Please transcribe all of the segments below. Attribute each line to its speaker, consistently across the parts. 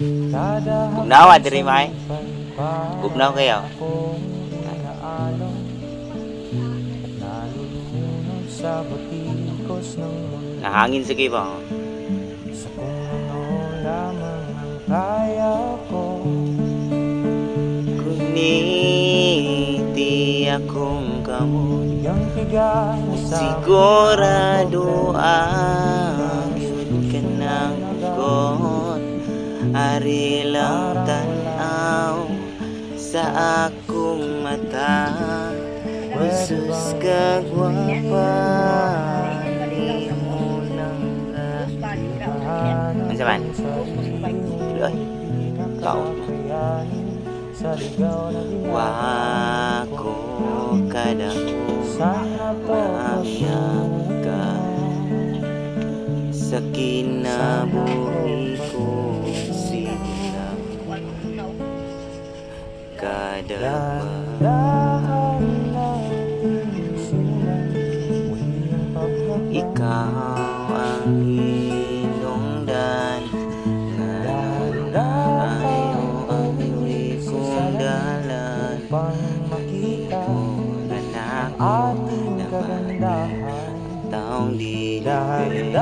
Speaker 1: Bugnawa diri may. Bugnaw kayo. Nahangin sige ba?
Speaker 2: Sa kung ano lamang ang kaya ko.
Speaker 1: Kuniti akong kamot,
Speaker 2: Tigang-tigang sa
Speaker 1: sigurado ang yun ka ng ugot. Ari lang tanaw sa akong mata. Jesus ka gwapa, di mo lang Ano man? Tuloy. Kaon. Wako kadako maamyam ka sa kinabuhi ko silang kadagma. Ikaw ang hinungdan nga nanayo ang iwi kong dalan. Hindi mo nanako naman taong dilibig.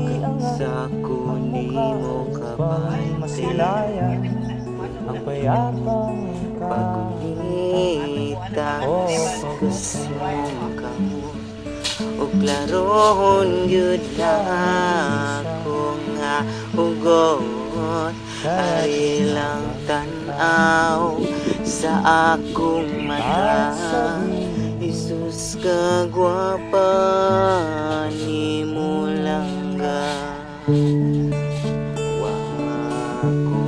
Speaker 1: Pagkatsa ko ni mo kapantay,
Speaker 2: ang payapang
Speaker 1: pag-unitang gusto mong kamot. O klarohon yun na akong hugot. Ay lang tanaw sa akong mata. Jesus ka gwapa, ni mo langga. Wako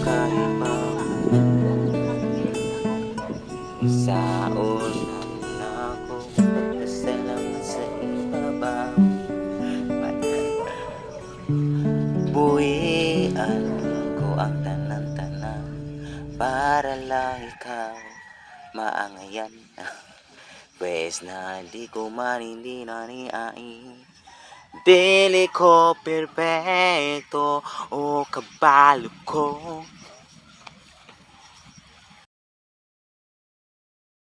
Speaker 1: kahibang sa unan ako. Salamat sa ibabaw. Buhian ko ang tanan-tanan para lang ikaw maangayan. Pwes na di ko man hindi naniain. Dili ko perpekto o kabalo ko.